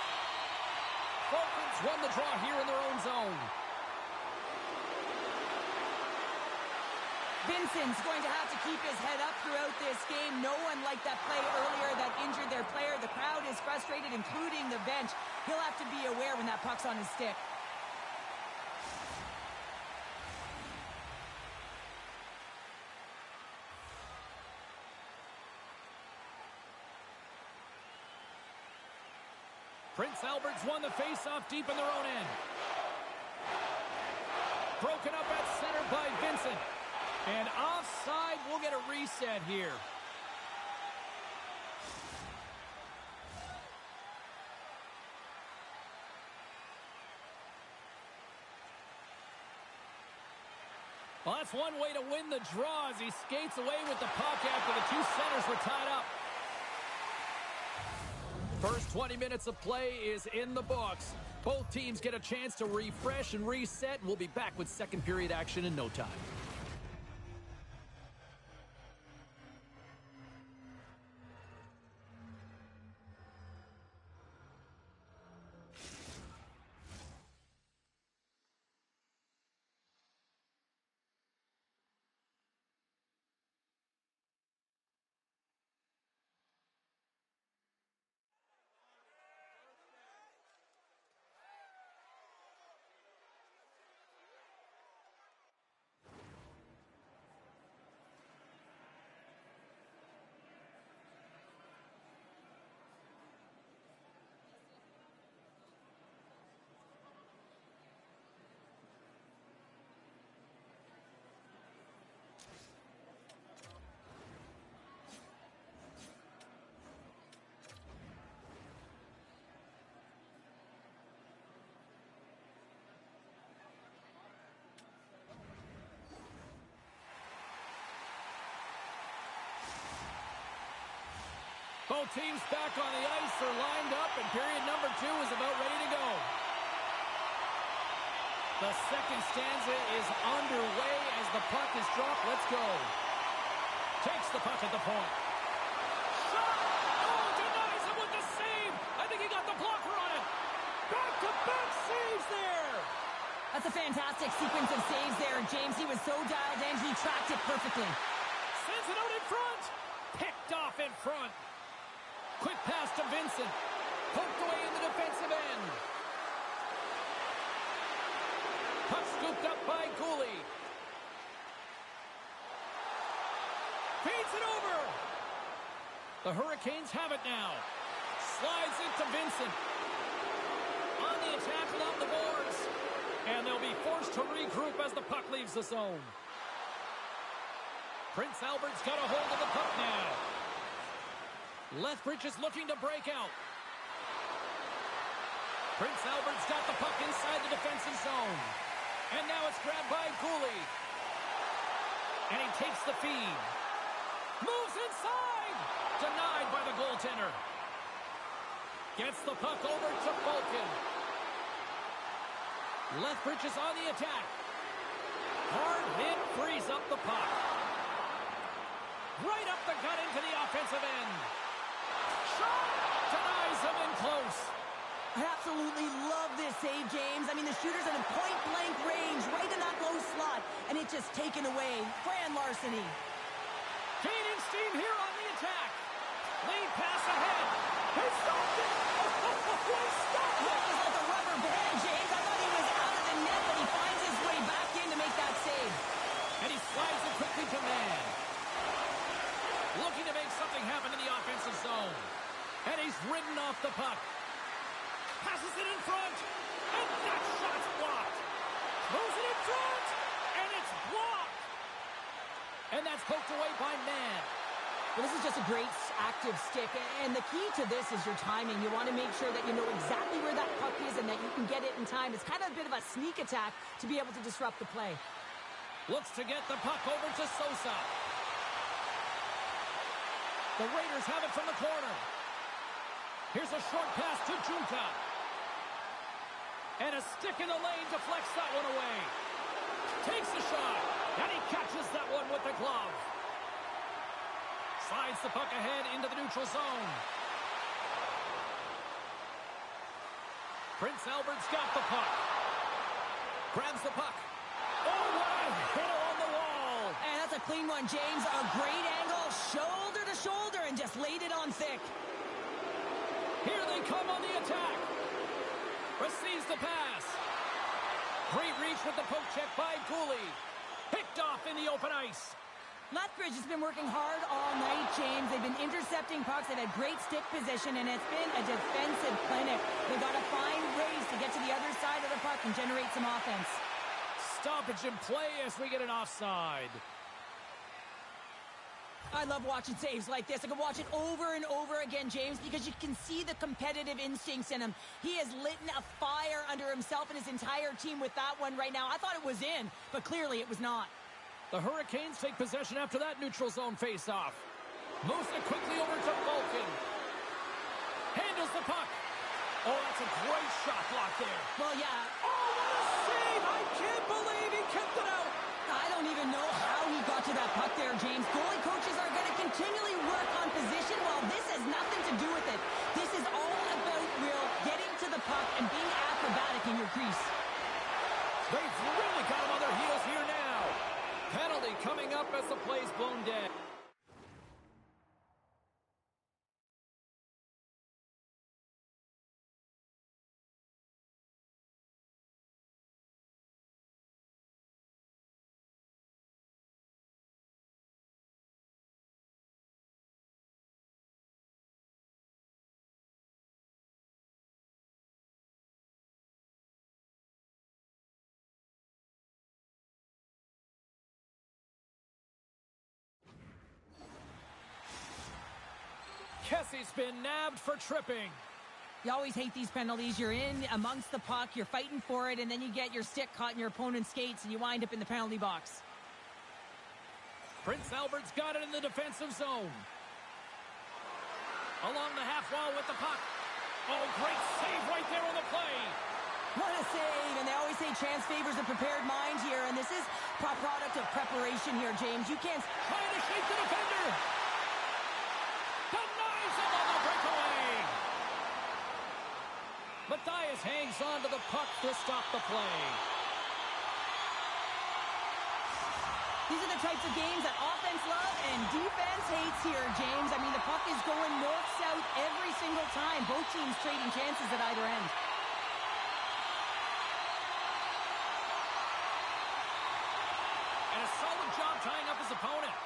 Falcons won the draw here in their own zone. Vincent's going to have to keep his head up throughout this game. No one liked that play earlier that injured their player. The crowd is frustrated, including the bench. He'll have to be aware when that puck's on his stick. Prince Albert's won the face-off deep in their own end. Broken up at center by Vincent. And offside, we'll get a reset here. Well, that's one way to win the draw as he skates away with the puck after the two centers were tied up. First 20 minutes of play is in the books. Both teams get a chance to refresh and reset. We'll be back with second period action in no time. Both teams back on the ice are lined up, and period number 2 is about ready to go. The second stanza is underway as the puck is dropped. Let's go. Takes the puck at the point. Shot! Oh, denies him with the save! I think he got the blocker on it. Back-to-back saves there! That's a fantastic sequence of saves there, James. He was so dialed in, he tracked it perfectly. Sends it out in front. Picked off in front. Quick pass to Vincent. Poked away in the defensive end. Puck scooped up by Cooley. Feeds it over. The Hurricanes have it now. Slides into Vincent. On the attack along the boards. And they'll be forced to regroup as the puck leaves the zone. Prince Albert's got a hold of the puck now. Lethbridge is looking to break out. Prince Albert's got the puck inside the defensive zone. And now it's grabbed by Cooley. And he takes the feed. Moves inside. Denied by the goaltender. Gets the puck over to Falcon. Lethbridge is on the attack. Hard hit frees up the puck. Right up the gut into the offensive end. Shot! Denies him in close. I absolutely love this save, James. I mean, the shooter's at a point-blank range, right in that low slot, and it's just taken away. Grand larceny. Gaining steam here on the attack. Lead pass ahead. He stopped it! He stopped it! That was like a rubber band, James. I thought he was out of the net, but he finds his way back in to make that save. And he slides it quickly to man. Looking to make something happen in the offensive zone. And he's ridden off the puck. Passes it in front. And that shot's blocked. Throws it in front. And it's blocked. And that's poked away by man. Well, this is just a great active stick. And the key to this is your timing. You want to make sure that you know exactly where that puck is and that you can get it in time. It's kind of a bit of a sneak attack to be able to disrupt the play. Looks to get the puck over to Sosa. The Raiders have it from the corner. Here's a short pass to Junta. And a stick in the lane deflects that one away. Takes the shot. And he catches that one with the glove. Slides the puck ahead into the neutral zone. Prince Albert's got the puck. Grabs the puck. Oh, what a hit on the wall. And that's a clean one, James. A great angle, shoulder to shoulder, and just laid it on thick. Here they come on the attack. Receives the pass. Great reach with the poke check by Cooley. Picked off in the open ice. Lethbridge has been working hard all night, James. They've been intercepting pucks. They've had great stick position, and it's been a defensive clinic. They've got to find ways to get to the other side of the puck and generate some offense. Stoppage in play as we get an offside. I love watching saves like this. I can watch it over and over again, James, because you can see the competitive instincts in him. He has lit a fire under himself and his entire team with that one right now. I thought it was in, but clearly it was not. The Hurricanes take possession after that neutral zone face-off. Moves it quickly over to Vulcan. Handles the puck. Oh, that's a great shot block there. Well, yeah. Oh, what a save! I can't believe he kept it out. I don't even know how he got to that puck there, James. Goalie coaches are going to continually work on position. Well, this has nothing to do with it. This is all about getting to the puck and being acrobatic in your crease. They've really got him on their heels here now. Penalty coming up as the play's blown dead. Kessie's been nabbed for tripping. You always hate these penalties. You're in amongst the puck, you're fighting for it, and then you get your stick caught in your opponent's skates, and you wind up in the penalty box. Prince Albert's got it in the defensive zone. Along the half wall with the puck. Oh, great save right there on the play. What a save, and they always say chance favors a prepared mind here, and this is a product of preparation here, James. You can't... Trying to shake the defender. Denies him on the breakaway. Matthias hangs on to the puck to stop the play. These are the types of games that offense loves and defense hates here, James. I mean, the puck is going north-south every single time. Both teams trading chances at either end. And a solid job tying up his opponent.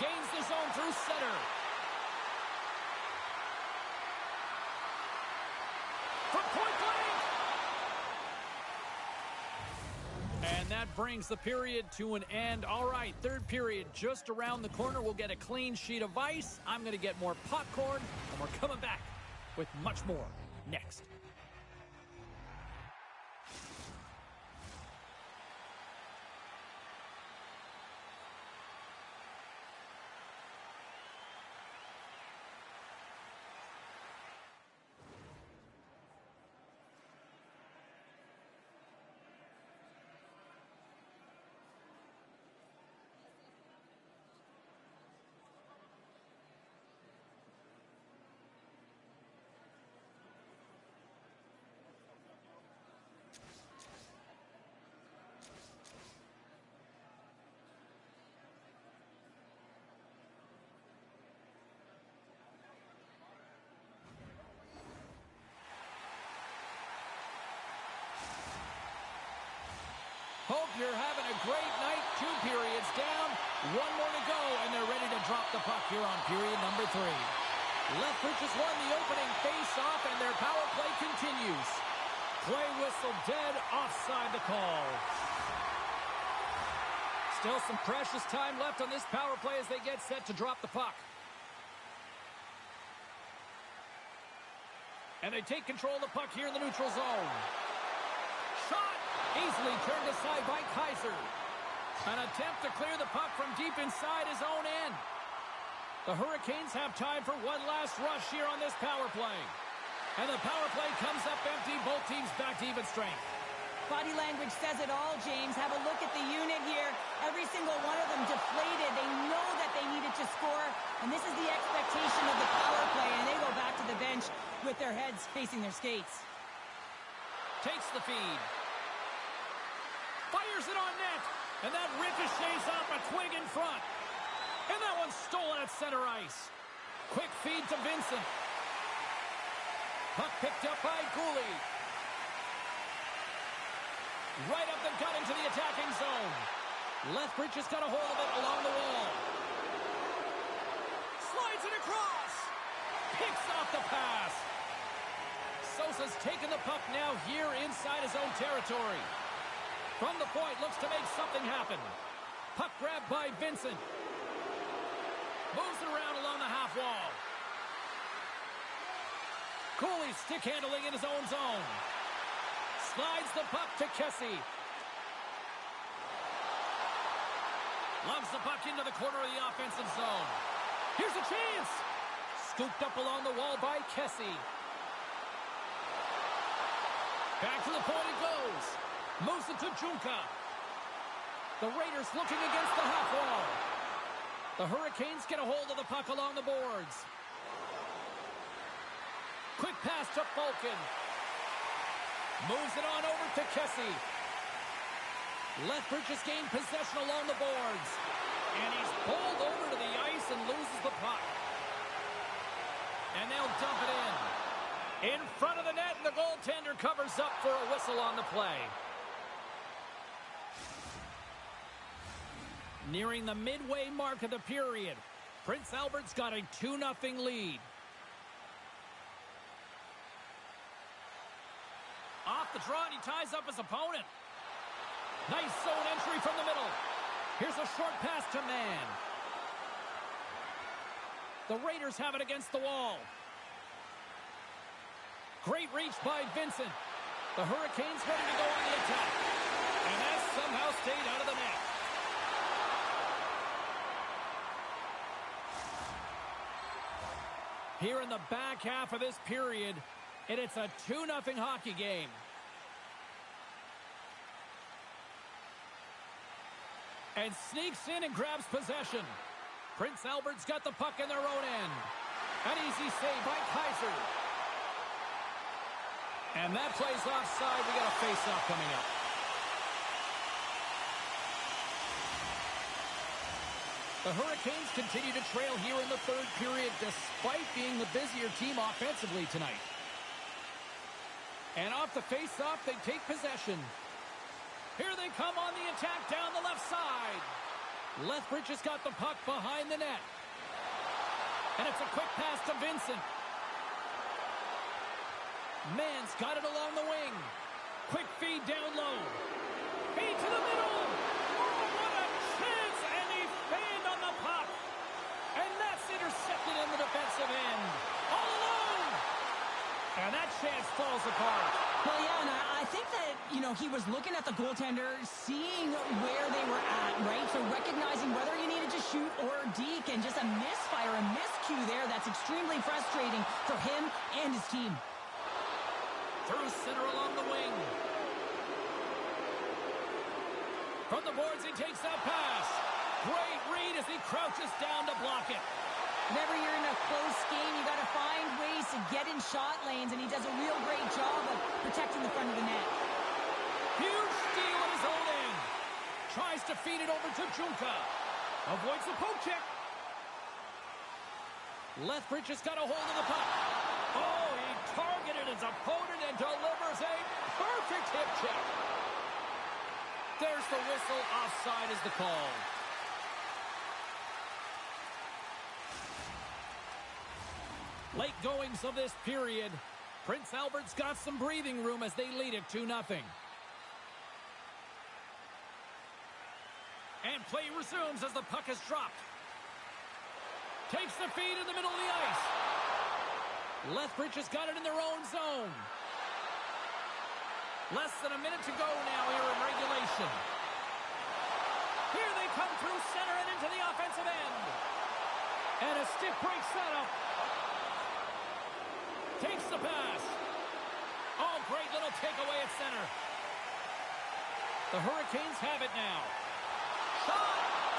Gains the zone through center. From point blank. And that brings the period to an end. All right, third period just around the corner. We'll get a clean sheet of ice. I'm going to get more popcorn, and we're coming back with much more next. Hope you're having a great night. 2 periods down, 1 more to go, and they're ready to drop the puck here on period number 3. Lethbridge has won the opening face-off, and their power play continues. Play whistle dead, offside the call. Still some precious time left on this power play as they get set to drop the puck. And they take control of the puck here in the neutral zone. Shot! Easily turned aside by Kaiser. An attempt to clear the puck from deep inside his own end. The Hurricanes have time for one last rush here on this power play. And the power play comes up empty. Both teams back to even strength. Body language says it all, James. Have a look at the unit here. Every single one of them deflated. They know that they needed to score. And this is the expectation of the power play. And they go back to the bench with their heads facing their skates. Takes the feed. Fires it on net. And that ricochets off a twig in front. And that one's stolen at center ice. Quick feed to Vincent. Puck picked up by Cooley. Right up the gut into the attacking zone. Lethbridge has got a hold of it along the wall. Slides it across. Picks off the pass. Sosa's taken the puck now here inside his own territory. From the point, looks to make something happen. Puck grabbed by Vincent. Moves it around along the half wall. Cooley stick handling in his own zone. Slides the puck to Kessie. Loves the puck into the corner of the offensive zone. Here's a chance. Scooped up along the wall by Kessie. Back to the point it goes. Moves it to Junka. The Raiders looking against the half wall. The Hurricanes get a hold of the puck along the boards. Quick pass to Falcon. Moves it on over to Kessie. Lethbridge has gained possession along the boards. And he's pulled over to the ice and loses the puck. And they'll dump it in. In front of the net, and the goaltender covers up for a whistle on the play. Nearing the midway mark of the period, Prince Albert's got a 2-0 lead. Off the draw, and he ties up his opponent. Nice zone entry from the middle. Here's a short pass to Mann. The Raiders have it against the wall. Great reach by Vincent. The Hurricanes ready to go on the attack. And that somehow stayed out of the net. Here in the back half of this period, and it's a 2-0 hockey game. And sneaks in and grabs possession. Prince Albert's got the puck in their own end. An easy save by Kaiser. And that plays offside. We got a face-off coming up. The Hurricanes continue to trail here in the third period despite being the busier team offensively tonight. And off the face-off, they take possession. Here they come on the attack down the left side. Lethbridge has got the puck behind the net. And it's a quick pass to Vincent. Mann's got it along the wing. Quick feed down low. Feed to the middle. Oh, what a chance! And he fanned on the puck. And that's intercepted in the defensive end. All alone. And that chance falls apart. Well, yeah, and I think that, he was looking at the goaltender, seeing where they were at, right? So recognizing whether he needed to shoot or deke, and just a misfire, a miscue there. That's extremely frustrating for him and his team. Through center along the wing. From the boards, he takes that pass. Great read as he crouches down to block it. Whenever you're in a close game, you got to find ways to get in shot lanes, and he does a real great job of protecting the front of the net. Huge steal at his own end. Tries to feed it over to Junka. Avoids the poke check. Lethbridge has got a hold of the puck. Oh, he targeted his opponent and delivers a perfect hip check. There's the whistle. Offside is the call. Late goings of this period. Prince Albert's got some breathing room as they lead it 2-0. And play resumes as the puck is dropped. Takes the feed in the middle of the ice. Lethbridge has got it in their own zone. Less than a minute to go now here in regulation. Here they come through center and into the offensive end. And a stiff break setup. Takes the pass. Oh, great little takeaway at center. The Hurricanes have it now. Shot!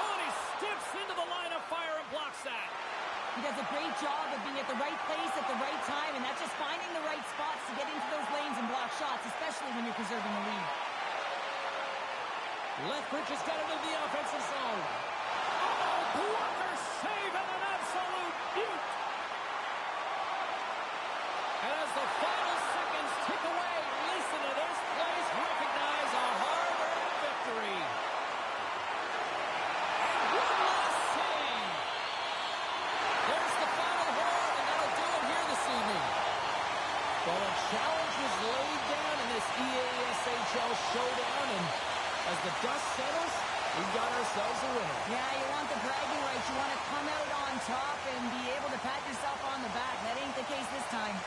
Oh, and he steps into the line of fire and blocks that. He does a great job of being at the right place at the right time, and that's just finding the right spots to get into those lanes and block shots, especially when you're preserving the lead. Lethbridge has got it into the offensive zone. Oh, blocker save and an absolute beaut. And as the final seconds tick away, listen to this place recognize a hard-earned victory. And one last save. There's the final horn, and that'll do it here this evening. Well, a challenge was laid down in this EASHL showdown, and as the dust settles, we've got ourselves a winner. Yeah, you want the bragging rights. You want to come out on top and be able to pat yourself on the back. That ain't the case this time.